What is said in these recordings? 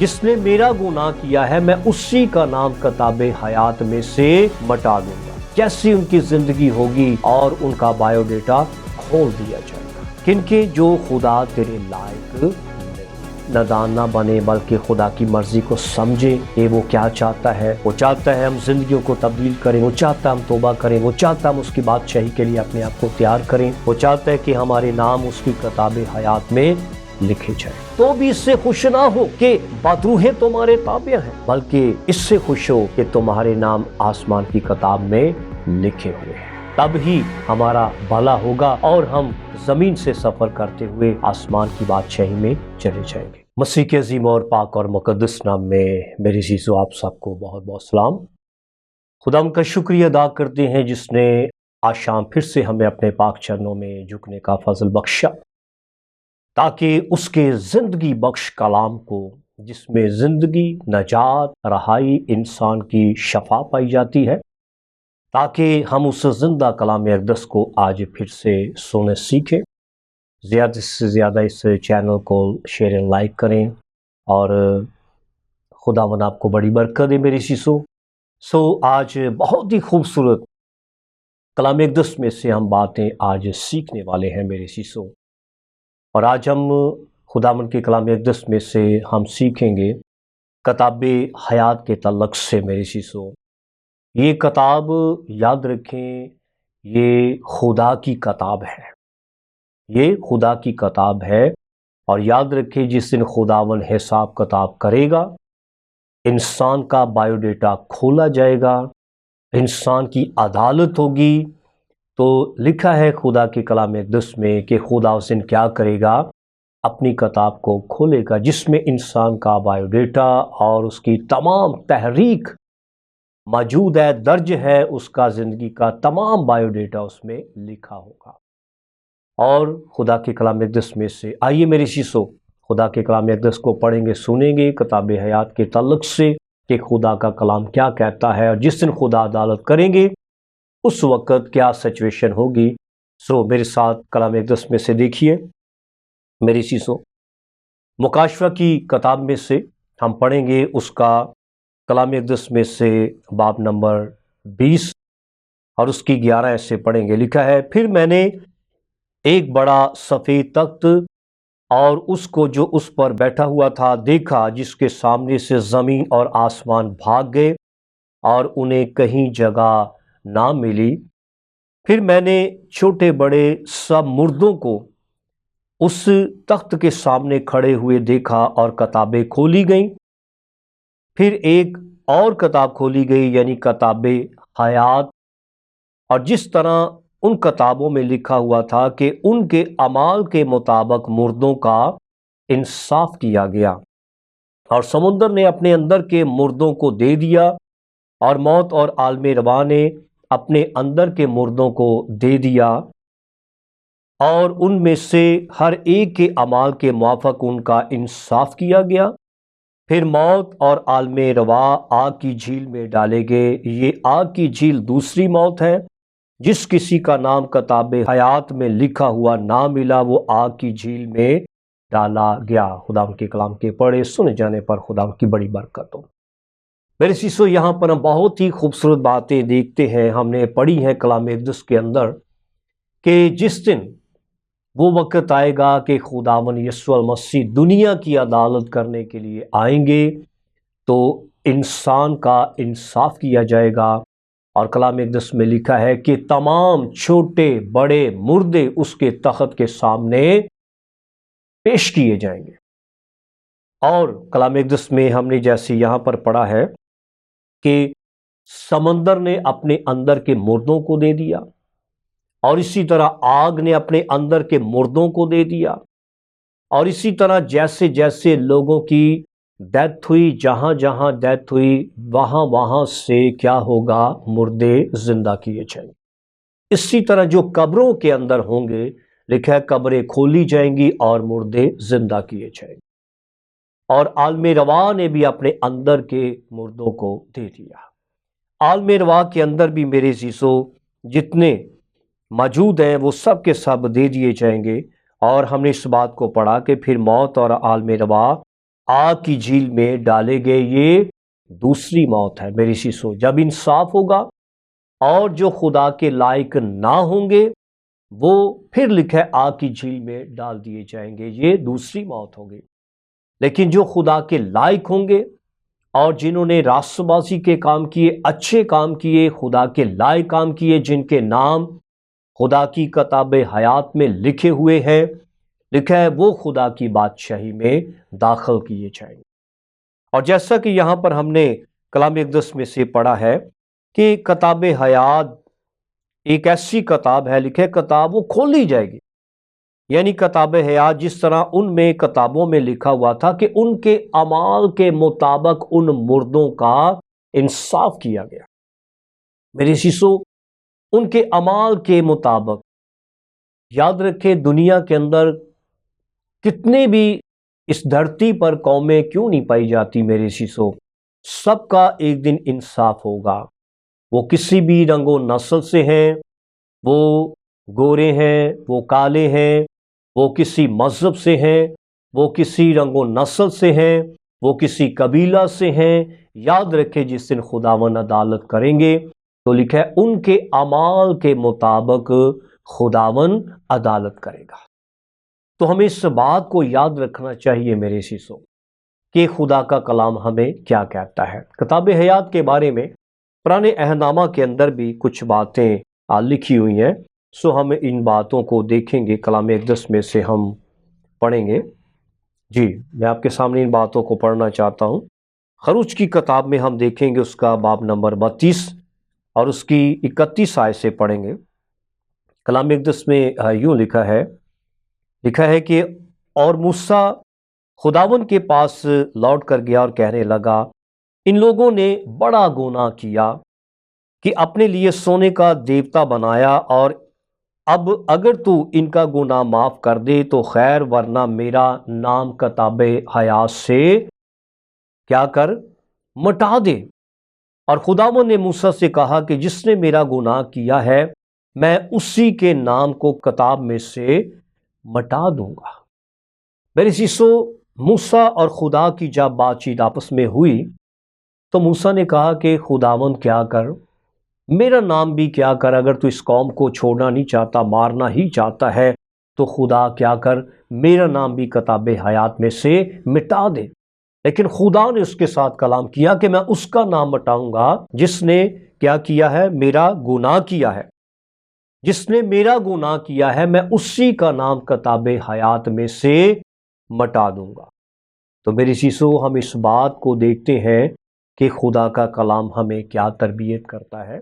جس نے میرا گناہ کیا ہے میں اسی کا نام کتاب حیات میں سے مٹا دوں گا۔ کیسی ان کی زندگی ہوگی اور ان کا بایو ڈیٹا کھول دیا جائے گا۔ کیونکہ جو خدا تیرے لائق نادان نہ بنے بلکہ خدا کی مرضی کو سمجھے کہ وہ کیا چاہتا ہے۔ وہ چاہتا ہے ہم زندگیوں کو تبدیل کریں، وہ چاہتا ہے ہم توبہ کریں، وہ چاہتا ہے ہم اس کی بادشاہی کے لیے اپنے آپ کو تیار کریں، وہ چاہتا ہے کہ ہمارے نام اس کی کتاب حیات میں لکھے جائیں۔ تو بھی اس سے خوش نہ ہو کہ بدروہیں تمہارے تابع ہیں، بلکہ اس سے خوش ہو کہ تمہارے نام آسمان کی کتاب میں لکھے ہوئے ہیں۔ تب ہی ہمارا بھلا ہوگا اور ہم زمین سے سفر کرتے ہوئے آسمان کی بادشاہی میں چلے جائیں گے۔ مسیح کے عظیم اور پاک اور مقدس نام میں میرے عزیزو آپ سب کو بہت بہت سلام۔ خدا ان کا شکریہ ادا کرتے ہیں جس نے آج شام پھر سے ہمیں اپنے پاک چرنوں میں جھکنے کا فضل بخشا، تاکہ اس کے زندگی بخش کلام کو، جس میں زندگی، نجات، رہائی، انسان کی شفا پائی جاتی ہے، تاکہ ہم اس زندہ کلام اقدس کو آج پھر سے سننے سیکھیں۔ زیادہ سے زیادہ اس چینل کو شیئر اینڈ لائک کریں، اور خداوند آپ کو بڑی برکت دے میری سو آج بہت ہی خوبصورت کلام اقدس میں سے ہم باتیں آج سیکھنے والے ہیں میرے سیسو۔ اور آج ہم خداوند کے کلام اقدس میں سے ہم سیکھیں گے کتاب حیات کے تعلق سے میرے سیسو۔ یہ کتاب یاد رکھیں، یہ خدا کی کتاب ہے، یہ خدا کی کتاب ہے، اور یاد رکھیں جس دن خداوند حساب کتاب کرے گا، انسان کا بایو ڈیٹا کھولا جائے گا، انسان کی عدالت ہوگی، تو لکھا ہے خدا کے کلام اقدس میں کہ خدا اس دن کیا کرے گا، اپنی کتاب کو کھولے گا جس میں انسان کا بایو ڈیٹا اور اس کی تمام تحریک موجود ہے، درج ہے، اس کا زندگی کا تمام بایو ڈیٹا اس میں لکھا ہوگا۔ اور خدا کے کلام اقدس میں سے آئیے میری شیشو خدا کے کلام اقدس کو پڑھیں گے، سنیں گے کتاب حیات کے تعلق سے کہ خدا کا کلام کیا کہتا ہے، اور جس دن خدا عدالت کریں گے اس وقت کیا سچویشن ہوگی۔ میرے ساتھ کلام اقدس میں سے دیکھیے میری شیشو، مکاشفہ کی کتاب میں سے ہم پڑھیں گے اس کا کلام اقدس میں سے باب نمبر 20 اور اس کی 11 ایسے پڑھیں گے۔ لکھا ہے، پھر میں نے ایک بڑا سفید تخت اور اس کو جو اس پر بیٹھا ہوا تھا دیکھا، جس کے سامنے سے زمین اور آسمان بھاگ گئے اور انہیں کہیں جگہ نہ ملی۔ پھر میں نے چھوٹے بڑے سب مردوں کو اس تخت کے سامنے کھڑے ہوئے دیکھا اور کتابیں کھولی گئیں۔ پھر ایک اور کتاب کھولی گئی، یعنی کتاب حیات، اور جس طرح ان کتابوں میں لکھا ہوا تھا کہ ان کے اعمال کے مطابق مردوں کا انصاف کیا گیا، اور سمندر نے اپنے اندر کے مردوں کو دے دیا، اور موت اور عالم رواں نے اپنے اندر کے مردوں کو دے دیا، اور ان میں سے ہر ایک کے اعمال کے موافق ان کا انصاف کیا گیا۔ پھر موت اور عالم رواں آگ کی جھیل میں ڈالے گئے۔ یہ آگ کی جھیل دوسری موت ہے۔ جس کسی کا نام کتاب حیات میں لکھا ہوا نہ ملا وہ آگ کی جھیل میں ڈالا گیا۔ خدا کے کلام کے پڑھے سنے جانے پر خدا کی بڑی برکت ہو۔ میرے سیسو، یہاں پر ہم بہت ہی خوبصورت باتیں دیکھتے ہیں، ہم نے پڑھی ہیں کلام اقدس کے اندر کہ جس دن وہ وقت آئے گا کہ خداوند یسوع المسیح دنیا کی عدالت کرنے کے لیے آئیں گے، تو انسان کا انصاف کیا جائے گا، اور کلام اقدس میں لکھا ہے کہ تمام چھوٹے بڑے مردے اس کے تخت کے سامنے پیش کیے جائیں گے۔ اور کلام اقدس میں ہم نے جیسے یہاں پر پڑھا ہے کہ سمندر نے اپنے اندر کے مردوں کو دے دیا، اور اسی طرح آگ نے اپنے اندر کے مردوں کو دے دیا، اور اسی طرح جیسے جیسے لوگوں کی ڈیتھ ہوئی، جہاں جہاں ڈیتھ ہوئی، وہاں وہاں سے کیا ہوگا، مردے زندہ کیے جائیں گے۔ اسی طرح جو قبروں کے اندر ہوں گے، لکھا ہے قبریں کھولی جائیں گی اور مردے زندہ کیے جائیں گے، اور عالم رواں نے بھی اپنے اندر کے مردوں کو دے دیا۔ عالم رواں کے اندر بھی میرے عزیزو جتنے موجود ہیں وہ سب کے سب دے دیے جائیں گے۔ اور ہم نے اس بات کو پڑھا کہ پھر موت اور عالم رواں آگ کی جھیل میں ڈالے گئے، یہ دوسری موت ہے میری شیشو۔ جب انصاف ہوگا اور جو خدا کے لائق نہ ہوں گے وہ پھر لکھا ہے آگ کی جھیل میں ڈال دیے جائیں گے، یہ دوسری موت ہوگی۔ لیکن جو خدا کے لائق ہوں گے اور جنہوں نے راست بازی کے کام کیے، اچھے کام کیے، خدا کے لائق کام کیے، جن کے نام خدا کی کتاب حیات میں لکھے ہوئے ہیں، لکھا ہے وہ خدا کی بادشاہی میں داخل کیے جائیں گے۔ اور جیسا کہ یہاں پر ہم نے کلام اقدس میں سے پڑھا ہے کہ کتاب حیات ایک ایسی کتاب ہے، لکھے کتاب وہ کھولی جائے گی، یعنی کتاب حیات جس طرح ان میں کتابوں میں لکھا ہوا تھا کہ ان کے اعمال کے مطابق ان مردوں کا انصاف کیا گیا۔ میرے شیشو، ان کے اعمال کے مطابق، یاد رکھے دنیا کے اندر کتنے بھی اس دھرتی پر قومیں کیوں نہیں پائی جاتی میرے شیشو، سب کا ایک دن انصاف ہوگا۔ وہ کسی بھی رنگ و نسل سے ہیں، وہ گورے ہیں، وہ کالے ہیں، وہ کسی مذہب سے ہیں، وہ کسی رنگ و نسل سے ہیں، وہ کسی قبیلہ سے ہیں، یاد رکھے جس دن خداوند عدالت کریں گے تو لکھا ہے ان کے اعمال کے مطابق خداوند عدالت کرے گا۔ تو ہمیں اس بات کو یاد رکھنا چاہیے میرے شیشو کہ خدا کا کلام ہمیں کیا کہتا ہے۔ کتاب حیات کے بارے میں پرانے عہد نامہ کے اندر بھی کچھ باتیں لکھی ہوئی ہیں، سو ہم ان باتوں کو دیکھیں گے، کلام اقدس میں سے ہم پڑھیں گے۔ جی، میں آپ کے سامنے ان باتوں کو پڑھنا چاہتا ہوں۔ خروج کی کتاب میں ہم دیکھیں گے اس کا باب نمبر 32 اور اس کی 31 آیت سے پڑھیں گے۔ کلام اقدس میں یوں لکھا ہے کہ اور موسیٰ خداوند کے پاس لوٹ کر گیا اور کہنے لگا، ان لوگوں نے بڑا گناہ کیا کہ اپنے لیے سونے کا دیوتا بنایا، اور اب اگر تو ان کا گناہ معاف کر دے تو خیر، ورنہ میرا نام کتاب حیات سے کیا کر، مٹا دے۔ اور خداوند نے موسیٰ سے کہا کہ جس نے میرا گناہ کیا ہے میں اسی کے نام کو کتاب میں سے مٹا دوں گا۔ میرے شیشو، موسیٰ اور خدا کی جب بات چیت آپس میں ہوئی تو موسیٰ نے کہا کہ خداوند کیا کر، میرا نام بھی کیا کر، اگر تو اس قوم کو چھوڑنا نہیں چاہتا، مارنا ہی چاہتا ہے تو خدا کیا کر، میرا نام بھی کتاب حیات میں سے مٹا دے۔ لیکن خدا نے اس کے ساتھ کلام کیا کہ میں اس کا نام مٹاؤں گا جس نے کیا کیا ہے، میرا گناہ کیا ہے۔ جس نے میرا گناہ کیا ہے میں اسی کا نام کتاب حیات میں سے مٹا دوں گا۔ تو میری شیشو، ہم اس بات کو دیکھتے ہیں کہ خدا کا کلام ہمیں کیا تربیت کرتا ہے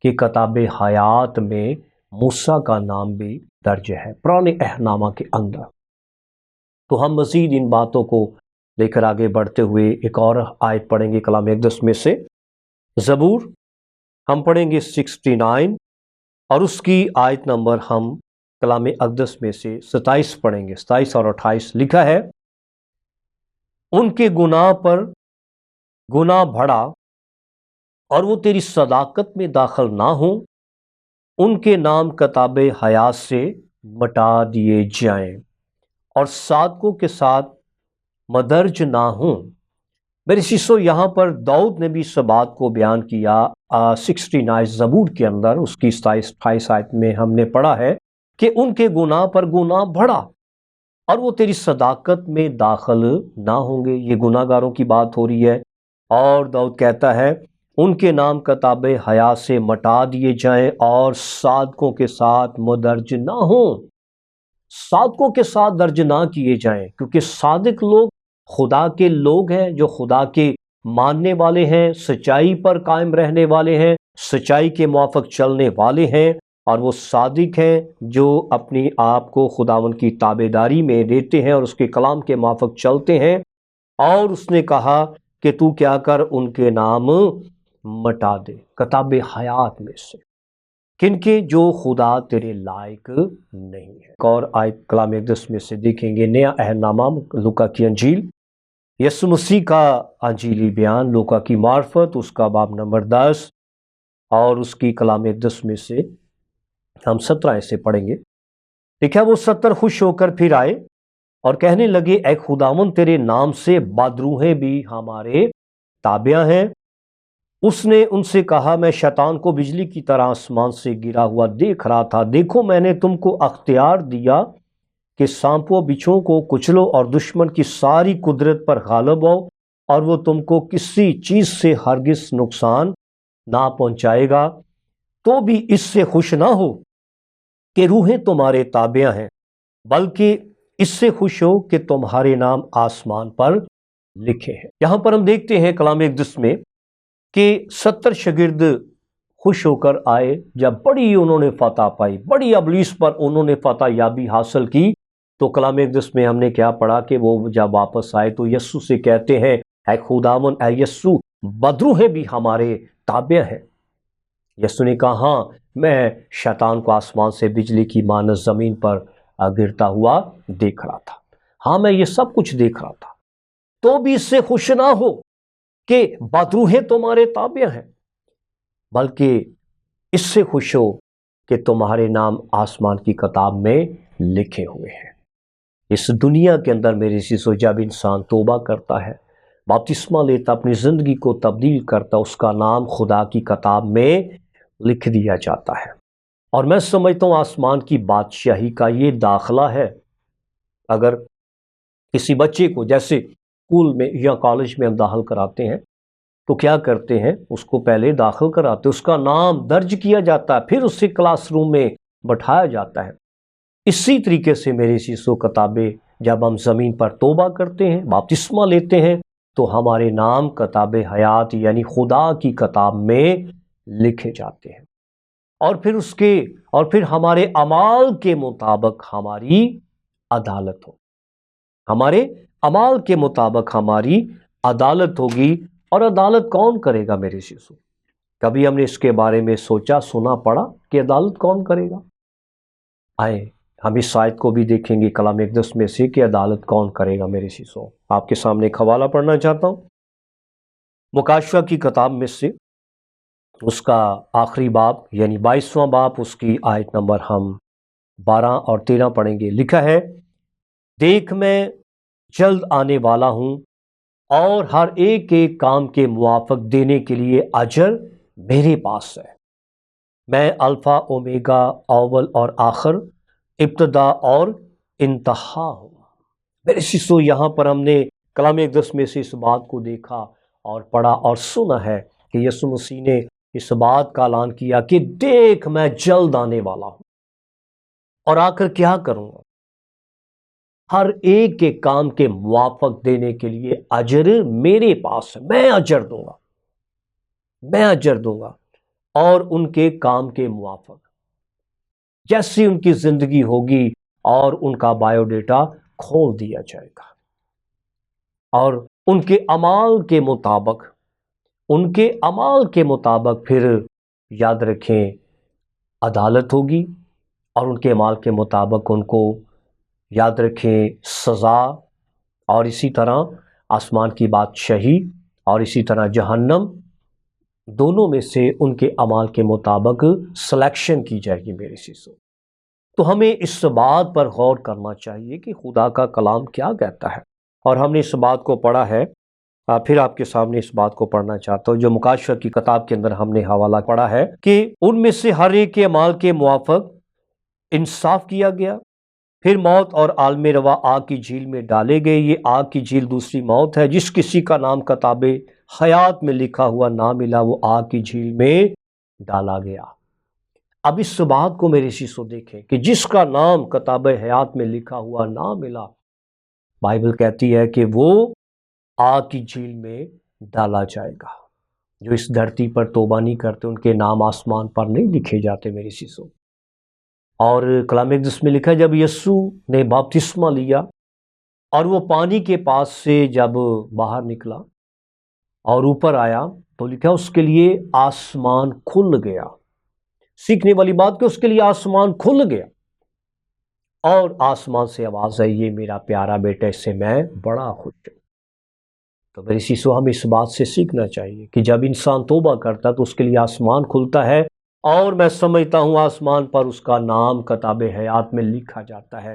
کہ کتاب حیات میں موسیٰ کا نام بھی درج ہے پرانے عہد نامہ کے اندر۔ تو ہم مزید ان باتوں کو لے کر آگے بڑھتے ہوئے ایک اور آیت پڑھیں گے کلام اقدس میں سے، زبور ہم پڑھیں گے 69 اور اس کی آیت نمبر ہم کلام اقدس میں سے 27 پڑھیں گے، 27 اور 28 لکھا ہے، ان کے گناہ پر گناہ بڑھا اور وہ تیری صداقت میں داخل نہ ہوں، ان کے نام کتاب حیات سے مٹا دیے جائیں اور صادقوں کے ساتھ مدرج نہ ہوں۔ میرے شیشو، یہاں پر داؤد نے بھی اس بات کو بیان کیا 69 زبور کے اندر، اس کی 27-28 آیت میں ہم نے پڑھا ہے کہ ان کے گناہ پر گناہ بڑھا اور وہ تیری صداقت میں داخل نہ ہوں گے۔ یہ گناہ گاروں کی بات ہو رہی ہے، اور داؤد کہتا ہے ان کے نام کتاب حیات سے مٹا دیے جائیں اور صادقوں کے ساتھ مدرج نہ ہوں۔ صادقوں کے ساتھ درج نہ کیے جائیں، کیونکہ صادق لوگ خدا کے لوگ ہیں، جو خدا کے ماننے والے ہیں، سچائی پر قائم رہنے والے ہیں، سچائی کے موافق چلنے والے ہیں، اور وہ صادق ہیں جو اپنی آپ کو خداوند کی تابعداری میں دیتے ہیں اور اس کے کلام کے موافق چلتے ہیں۔ اور اس نے کہا کہ تو کیا کر، ان کے نام مٹا دے کتاب حیات میں سے، کن کے، جو خدا تیرے لائق نہیں ہے۔ ایک اور آیت کلام اقدس میں سے دیکھیں گے، نیا عہد نامہ لوکا کی انجیل، یسوع مسیح کا انجیلی بیان، لوکا کی معرفت، اس کا باب نمبر 10 اور اس کی کلام اقدس میں سے ہم 17 سے پڑھیں گے۔ دیکھا وہ 70 خوش ہو کر پھر آئے اور کہنے لگے اے خداوند تیرے نام سے بدروحیں بھی ہمارے تابع ہیں۔ اس نے ان سے کہا میں شیطان کو بجلی کی طرح آسمان سے گرا ہوا دیکھ رہا تھا، دیکھو میں نے تم کو اختیار دیا کہ سانپوں بچھوؤں کو کچلو اور دشمن کی ساری قدرت پر غالب ہو، اور وہ تم کو کسی چیز سے ہرگز نقصان نہ پہنچائے گا۔ تو بھی اس سے خوش نہ ہو کہ روحیں تمہارے تابع ہیں، بلکہ اس سے خوش ہو کہ تمہارے نام آسمان پر لکھے ہیں۔ یہاں پر ہم دیکھتے ہیں کلام اقدس میں کہ 70 شاگرد خوش ہو کر آئے جب بڑی انہوں نے فتح پائی، بڑی ابلیس پر انہوں نے فتح یابی حاصل کی۔ تو کلام اقدس میں ہم نے کیا پڑھا کہ وہ جب واپس آئے تو یسوع سے کہتے ہیں اے خداوند اے یسوع بدروحیں بھی ہمارے تابع ہیں۔ یسوع نے کہا ہاں میں شیطان کو آسمان سے بجلی کی مانند زمین پر گرتا ہوا دیکھ رہا تھا، ہاں میں یہ سب کچھ دیکھ رہا تھا، تو بھی اس سے خوش نہ ہو کہ بدروحیں تمہارے تابع ہیں، بلکہ اس سے خوش ہو کہ تمہارے نام آسمان کی کتاب میں لکھے ہوئے ہیں۔ اس دنیا کے اندر میرے عزیزو جب انسان توبہ کرتا ہے، بپتسمہ لیتا، اپنی زندگی کو تبدیل کرتا، اس کا نام خدا کی کتاب میں لکھ دیا جاتا ہے۔ اور میں سمجھتا ہوں آسمان کی بادشاہی کا یہ داخلہ ہے۔ اگر کسی بچے کو جیسے اسکول میں یا کالج میں ہم داخل کراتے ہیں تو کیا کرتے ہیں، اس کو پہلے داخل کراتے، اس کا نام درج کیا جاتا ہے، پھر اسے کلاس روم میں بٹھایا جاتا ہے۔ اسی طریقے سے میرے عزیزو کتابیں جب ہم زمین پر توبہ کرتے ہیں، بپتسمہ لیتے ہیں، تو ہمارے نام کتاب حیات یعنی خدا کی کتاب میں لکھے جاتے ہیں، اور پھر ہمارے اعمال کے مطابق ہماری عدالت ہو، ہمارے اعمال کے مطابق ہماری عدالت ہوگی۔ اور عدالت کون کرے گا میرے عزیزو؟ کبھی ہم نے اس کے بارے میں سوچا، سنا، پڑھا کہ عدالت کون کرے گا؟ آئے ہم اس آیت کو بھی دیکھیں گے کلام اقدس میں سے کہ عدالت کون کرے گا میرے عزیزو۔ آپ کے سامنے ایک حوالہ پڑھنا چاہتا ہوں، مکاشفہ کی کتاب میں سے اس کا آخری باب یعنی 22واں باب، اس کی آیت نمبر ہم 12 اور 13 پڑھیں گے۔ لکھا ہے دیکھ میں جلد آنے والا ہوں، اور ہر ایک ایک کام کے موافق دینے کے لیے اجر میرے پاس ہے۔ میں الفا اومیگا، اول اور آخر، ابتدا اور انتہا ہوں۔ میرے عزیزو یہاں پر ہم نے کلام اقدس میں سے اس بات کو دیکھا اور پڑھا اور سنا ہے کہ یسوع مسیح نے اس بات کا اعلان کیا کہ دیکھ میں جلد آنے والا ہوں، اور آ کر کیا کروں گا؟ ہر ایک کے کام کے موافق دینے کے لیے اجر میرے پاس ہے، میں اجر دوں گا، میں اجر دوں گا، اور ان کے کام کے موافق جیسی ان کی زندگی ہوگی، اور ان کا بایو ڈیٹا کھول دیا جائے گا، اور ان کے اعمال کے مطابق، ان کے اعمال کے مطابق پھر یاد رکھیں عدالت ہوگی، اور ان کے اعمال کے مطابق ان کو یاد رکھیں سزا، اور اسی طرح آسمان کی بادشاہی اور اسی طرح جہنم، دونوں میں سے ان کے اعمال کے مطابق سلیکشن کی جائے گی میرے عزیزو۔ تو ہمیں اس بات پر غور کرنا چاہیے کہ خدا کا کلام کیا کہتا ہے، اور ہم نے اس بات کو پڑھا ہے، پھر آپ کے سامنے اس بات کو پڑھنا چاہتا ہوں جو مکاشفہ کی کتاب کے اندر ہم نے حوالہ پڑھا ہے کہ ان میں سے ہر ایک کے اعمال کے موافق انصاف کیا گیا، پھر موت اور عالم روا آگ کی جھیل میں ڈالے گئے۔ یہ آگ کی جھیل دوسری موت ہے، جس کسی کا نام کتاب حیات میں لکھا ہوا نہ ملا وہ آگ کی جھیل میں ڈالا گیا۔ اب اس بات کو میرے عزیزو دیکھیں کہ جس کا نام کتاب حیات میں لکھا ہوا نہ ملا، بائبل کہتی ہے کہ وہ آگ کی جھیل میں ڈالا جائے گا۔ جو اس دھرتی پر توبہ نہیں کرتے ان کے نام آسمان پر نہیں لکھے جاتے میرے عزیزو۔ اور کلام اقدس میں لکھا جب یسوع نے بپتسمہ لیا اور وہ پانی کے پاس سے جب باہر نکلا اور اوپر آیا تو لکھا اس کے لیے آسمان کھل گیا۔ سیکھنے والی بات کہ اس کے لیے آسمان کھل گیا، اور آسمان سے آواز آئی یہ میرا پیارا بیٹا، اس سے میں بڑا خوش ہوں۔ تو میرے عزیزو ہمیں اس بات سے سیکھنا چاہیے کہ جب انسان توبہ کرتا تو اس کے لیے آسمان کھلتا ہے، اور میں سمجھتا ہوں آسمان پر اس کا نام کتاب حیات میں لکھا جاتا ہے۔